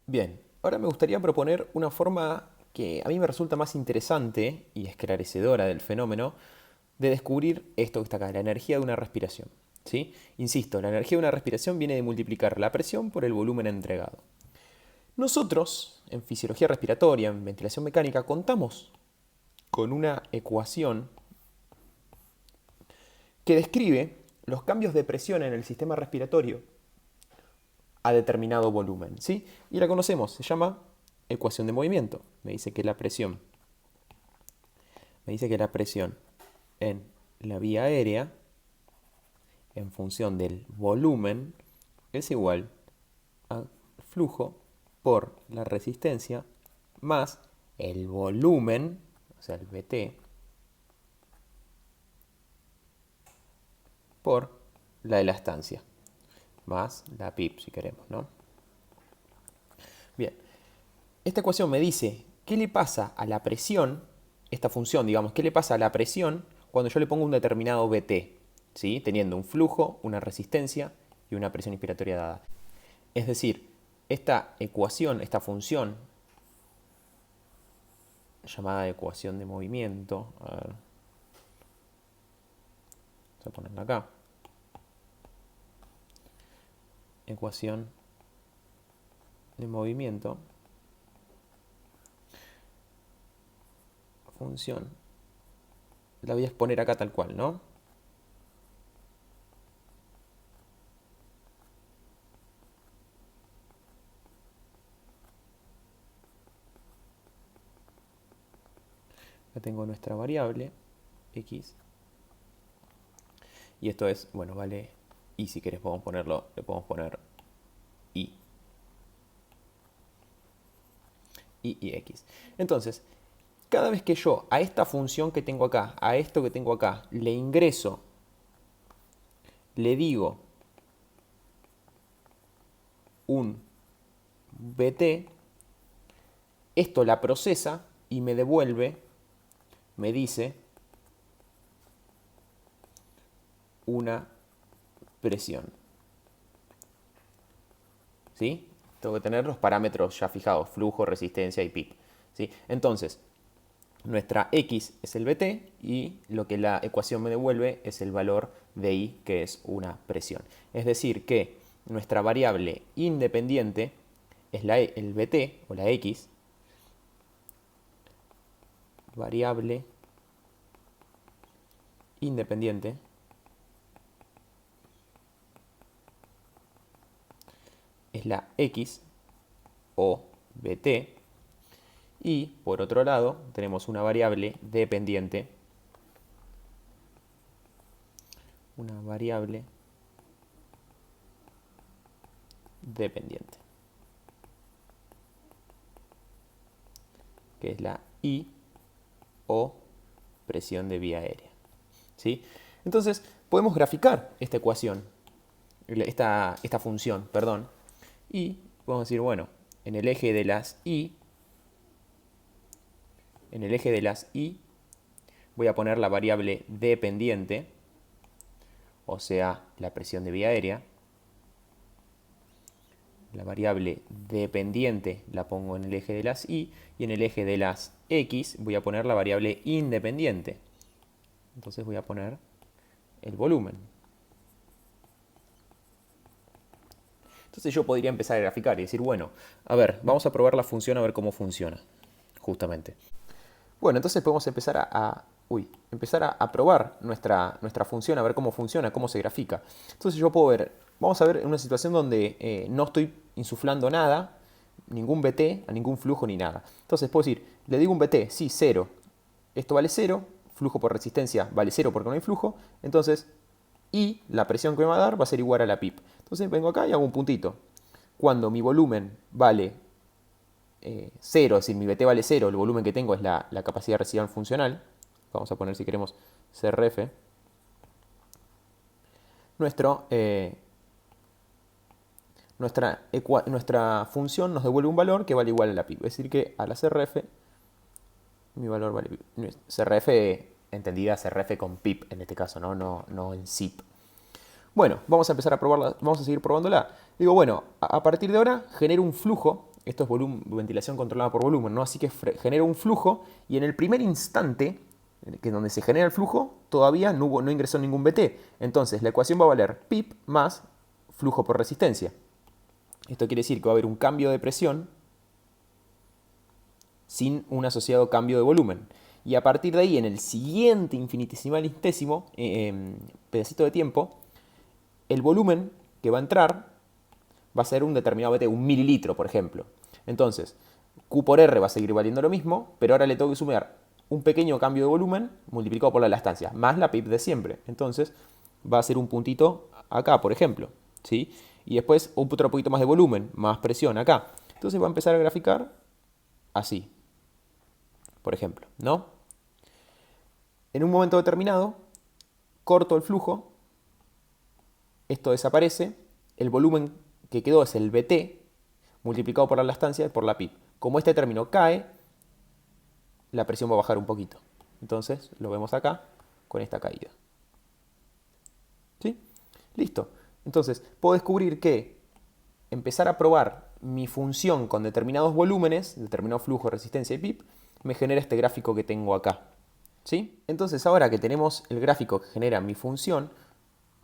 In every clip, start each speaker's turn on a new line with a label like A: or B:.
A: Bien, ahora me gustaría proponer una forma que a mí me resulta más interesante y esclarecedora del fenómeno de descubrir esto que está acá, la energía de una respiración. ¿Sí? Insisto, la energía de una respiración viene de multiplicar la presión por el volumen entregado. Nosotros, en fisiología respiratoria, en ventilación mecánica, contamos con una ecuación que describe los cambios de presión en el sistema respiratorio a determinado volumen, ¿sí? Y la conocemos, se llama ecuación de movimiento. Me dice que la presión en la vía aérea en función del volumen es igual a flujo por la resistencia más el volumen, o sea, el Vt, por la elastancia, más la pip si queremos, ¿no? Bien, esta ecuación me dice qué le pasa a la presión, esta función, digamos, qué le pasa a la presión cuando yo le pongo un determinado Vt, ¿sí? Teniendo un flujo, una resistencia y una presión inspiratoria dada. Es decir, esta ecuación, esta función, llamada ecuación de movimiento, a ver, vamos a ponerla acá, ecuación de movimiento, función, la voy a exponer acá tal cual, ¿no? Acá tengo nuestra variable, x, y esto es, bueno, vale y si querés podemos ponerlo, le podemos poner y. Y x. Entonces, cada vez que yo a esta función que tengo acá, a esto que tengo acá, le ingreso, le digo un Vt, esto la procesa y me devuelve, me dice una presión. ¿Sí? Tengo que tener los parámetros ya fijados, flujo, resistencia y pip. ¿Sí? Entonces, nuestra x es el Vt y lo que la ecuación me devuelve es el valor de I, que es una presión. Es decir, que nuestra variable independiente es el Vt o la x, variable independiente es la x o Vt, y por otro lado tenemos una variable dependiente, que es la I o presión de vía aérea. ¿Sí? Entonces podemos graficar esta ecuación, esta función, perdón, y podemos decir, bueno, en el eje de las I, voy a poner la variable dependiente, o sea, la presión de vía aérea. La variable dependiente la pongo en el eje de las y en el eje de las x voy a poner la variable independiente. Entonces voy a poner el volumen. Entonces yo podría empezar a graficar y decir, bueno, a ver, vamos a probar la función a ver cómo funciona, justamente. Bueno, entonces podemos empezar a probar nuestra función, a ver cómo funciona, cómo se grafica. Entonces yo puedo ver, vamos a ver en una situación donde no estoy insuflando nada, ningún Vt, a ningún flujo ni nada. Entonces puedo decir, le digo un Vt, sí, 0. Esto vale 0, flujo por resistencia vale 0 porque no hay flujo. Entonces, y la presión que me va a dar va a ser igual a la pip. Entonces vengo acá y hago un puntito. Cuando mi volumen vale 0, es decir, mi Vt vale 0, el volumen que tengo es la capacidad residual funcional, vamos a poner si queremos CRF, nuestra función nos devuelve un valor que vale igual a la pip. Es decir, que a la CRF, mi valor vale CRF, entendida CRF con pip en este caso, no en zip. Bueno, vamos a empezar a probarla, vamos a seguir probándola. Digo, bueno, a partir de ahora genero un flujo esto es ventilación controlada por volumen, ¿no? Así que genera un flujo y en el primer instante, que donde se genera el flujo, todavía no ingresó ningún BT. Entonces la ecuación va a valer pip más flujo por resistencia. Esto quiere decir que va a haber un cambio de presión sin un asociado cambio de volumen. Y a partir de ahí, en el siguiente infinitesimalitésimo pedacito de tiempo, el volumen que va a entrar va a ser un determinado BT, un mililitro, por ejemplo. Entonces, Q por R va a seguir valiendo lo mismo, pero ahora le tengo que sumar un pequeño cambio de volumen multiplicado por la elastancia, más la PIP de siempre. Entonces, va a ser un puntito acá, por ejemplo. ¿Sí? Y después otro poquito más de volumen, más presión acá. Entonces va a empezar a graficar así, por ejemplo, ¿no? En un momento determinado, corto el flujo, esto desaparece, el volumen que quedó es el BT multiplicado por la elastancia y por la PIP. Como este término cae, la presión va a bajar un poquito. Entonces lo vemos acá con esta caída. ¿Sí? Listo. Entonces puedo descubrir que empezar a probar mi función con determinados volúmenes, determinado flujo, resistencia y PIP, me genera este gráfico que tengo acá. ¿Sí? Entonces ahora que tenemos el gráfico que genera mi función,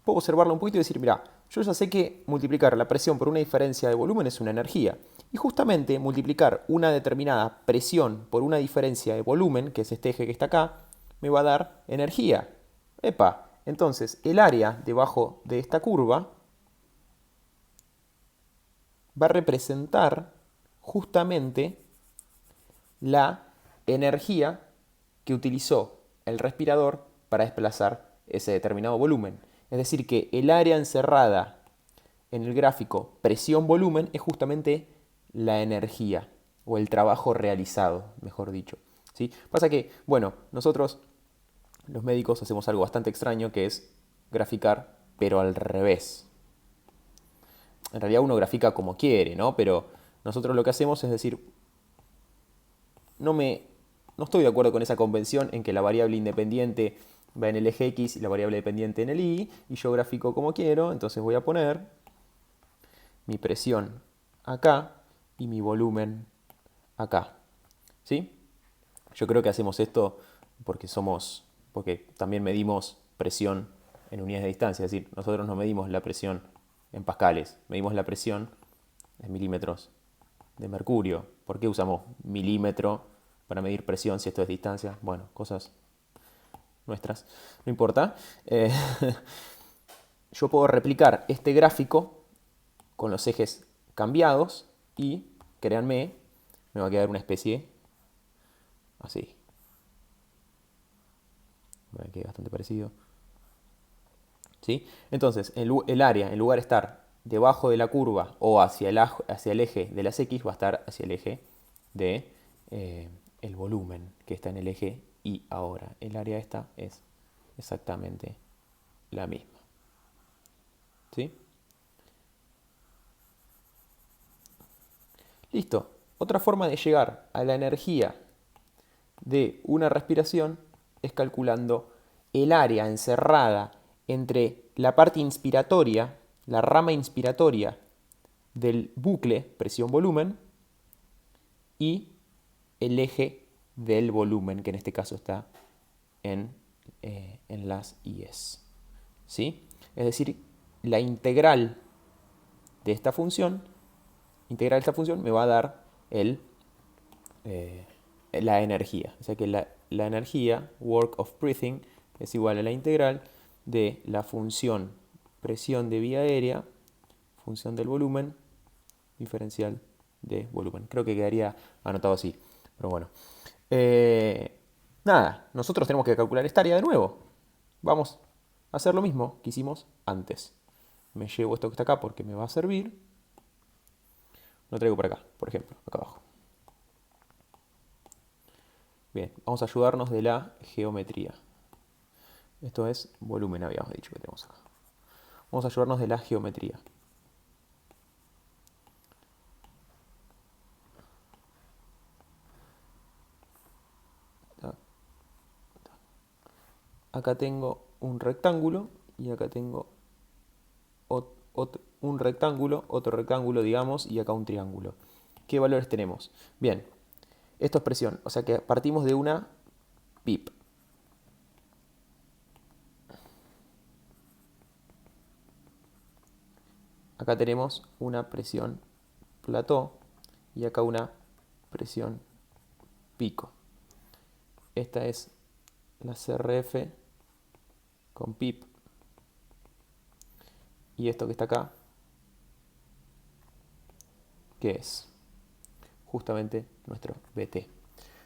A: puedo observarlo un poquito y decir, mira, yo ya sé que multiplicar la presión por una diferencia de volumen es una energía. Y justamente multiplicar una determinada presión por una diferencia de volumen, que es este eje que está acá, me va a dar energía. ¡Epa! Entonces el área debajo de esta curva va a representar justamente la energía que utilizó el respirador para desplazar ese determinado volumen. Es decir, que el área encerrada en el gráfico presión-volumen es justamente la energía o el trabajo realizado, mejor dicho. ¿Sí? Pasa que, bueno, nosotros los médicos hacemos algo bastante extraño que es graficar, pero al revés. En realidad uno grafica como quiere, ¿no? Pero nosotros lo que hacemos es decir, no estoy de acuerdo con esa convención en que la variable independiente va en el eje X y la variable dependiente en el Y, y yo grafico como quiero, entonces voy a poner mi presión acá y mi volumen acá. ¿Sí? Yo creo que hacemos esto porque también medimos presión en unidades de distancia, es decir, nosotros no medimos la presión en pascales, medimos la presión en milímetros de mercurio. ¿Por qué usamos milímetro para medir presión si esto es distancia? Bueno, cosas nuestras, no importa. Yo puedo replicar este gráfico con los ejes cambiados y, créanme, me va a quedar una especie así. Me queda bastante parecido. ¿Sí? Entonces, el área, en lugar de estar debajo de la curva o hacia el eje de las X, va a estar hacia el eje de el volumen que está en el eje Y ahora. El área esta es exactamente la misma. ¿Sí? Listo. Otra forma de llegar a la energía de una respiración es calculando el área encerrada entre la parte inspiratoria, la rama inspiratoria del bucle presión-volumen y el eje del volumen, que en este caso está en las IES. ¿Sí? Es decir, la integral de esta función, me va a dar la energía. O sea que la energía, work of breathing, es igual a la integral de la función presión de vía aérea, función del volumen, diferencial de volumen. Creo que quedaría anotado así, pero bueno. Nada, nosotros tenemos que calcular esta área de nuevo. Vamos a hacer lo mismo que hicimos antes. Me llevo esto que está acá porque me va a servir. Lo traigo por acá, por ejemplo, acá abajo. Bien, vamos a ayudarnos de la geometría. Esto es volumen, habíamos dicho que tenemos acá. Vamos a ayudarnos de la geometría. Acá tengo un rectángulo y acá tengo un rectángulo, otro rectángulo, digamos, y acá un triángulo. ¿qué valores tenemos? Bien, esto es presión, o sea que partimos de una pip. Acá tenemos una presión plató y acá una presión pico. Esta es la CRF con pip. Y esto que está acá, que es justamente nuestro BT.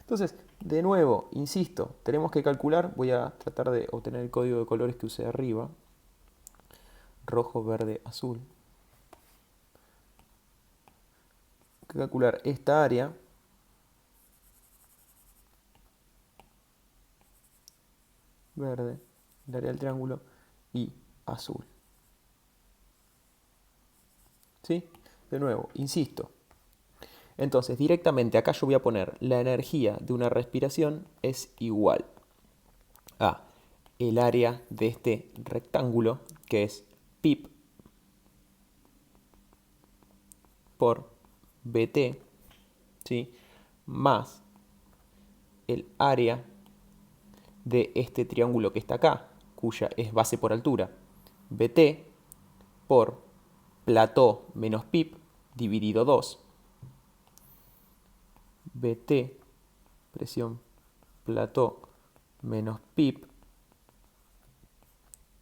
A: Entonces, de nuevo, insisto, tenemos que calcular, voy a tratar de obtener el código de colores que usé arriba, rojo, verde, azul. Hay que calcular esta área, verde, el área del triángulo, y azul. ¿Sí? De nuevo, insisto. Entonces, directamente acá yo voy a poner la energía de una respiración es igual a el área de este rectángulo, que es pip por BT, ¿sí? Más el área de este triángulo que está acá, cuya es base por altura, BT por plató menos pip dividido 2. BT, presión plató menos pip,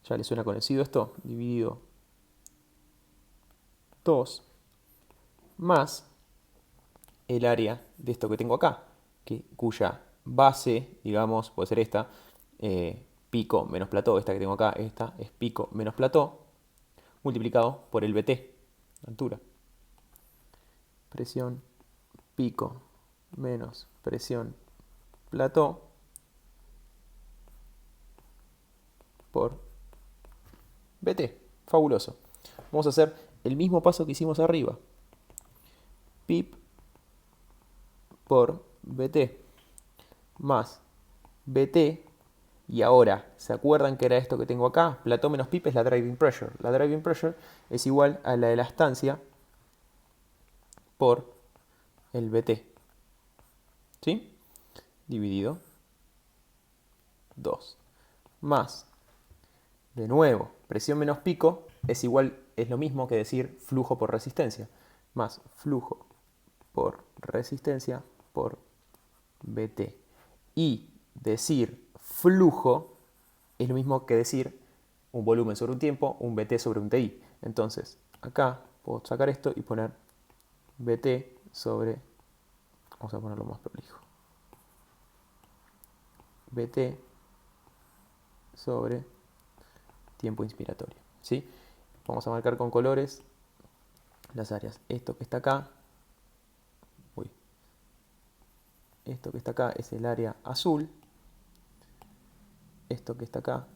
A: ya le suena conocido esto, dividido 2, más el área de esto que tengo acá, cuya base, digamos, puede ser esta, pico menos plató, esta que tengo acá, esta es pico menos plató, multiplicado por el BT, altura. Presión pico menos presión plató por BT. Fabuloso. Vamos a hacer el mismo paso que hicimos arriba. Pip por BT más BT. Y ahora, ¿se acuerdan que era esto que tengo acá? Plató menos pip es la driving pressure. La driving pressure es igual a la elastancia por el BT. ¿Sí? Dividido 2. Más, de nuevo, presión menos pico es igual, es lo mismo que decir flujo por resistencia. Más flujo por resistencia por BT. Y decir flujo es lo mismo que decir un volumen sobre un tiempo, un BT sobre un TI. Entonces, acá puedo sacar esto y poner BT sobre, vamos a ponerlo más prolijo, BT sobre tiempo inspiratorio. ¿Sí? Vamos a marcar con colores las áreas. Esto que está acá, esto que está acá es el área azul. Esto que está acá,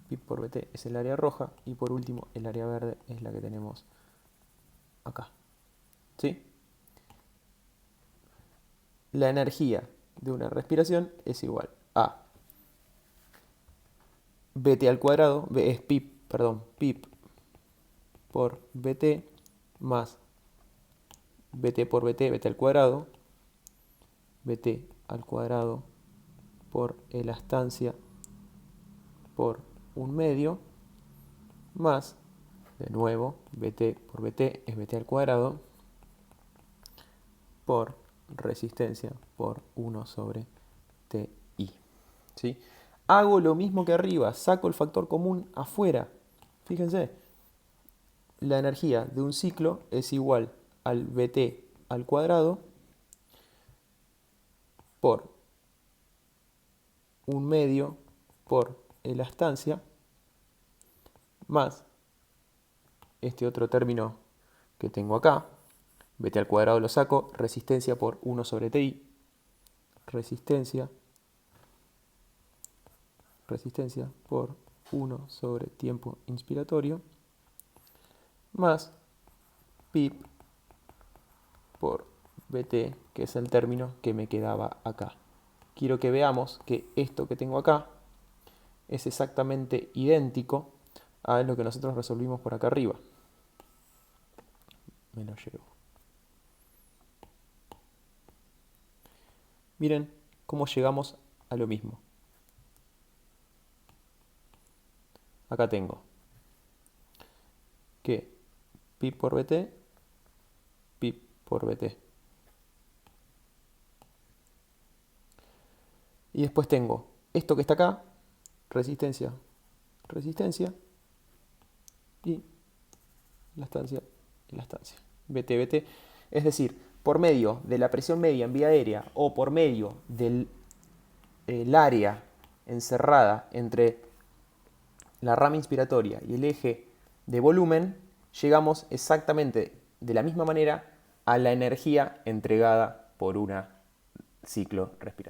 A: pip por BT, es el área roja. Y por último, el área verde es la que tenemos acá. ¿Sí? La energía de una respiración es igual a BT al cuadrado, es pip, perdón, pip por BT más BT por BT, BT al cuadrado, BT al cuadrado por elastancia por un medio, más, de nuevo, BT por BT es BT al cuadrado, por resistencia por 1 sobre TI. ¿Sí? Hago lo mismo que arriba, saco el factor común afuera. Fíjense, la energía de un ciclo es igual al BT al cuadrado por un medio por elastancia más este otro término que tengo acá, BT al cuadrado lo saco, resistencia por 1 sobre TI, resistencia por 1 sobre tiempo inspiratorio, más pip por BT, que es el término que me quedaba acá. Quiero que veamos que esto que tengo acá es exactamente idéntico a lo que nosotros resolvimos por acá arriba. Me lo llevo. Miren cómo llegamos a lo mismo. Acá tengo que pi por bt, pi por bt. Y después tengo esto que está acá, resistencia, resistencia, y la estancia y la estancia. BT, BT. Es decir, por medio de la presión media en vía aérea o por medio del área encerrada entre la rama inspiratoria y el eje de volumen, llegamos exactamente de la misma manera a la energía entregada por un ciclo respiratorio.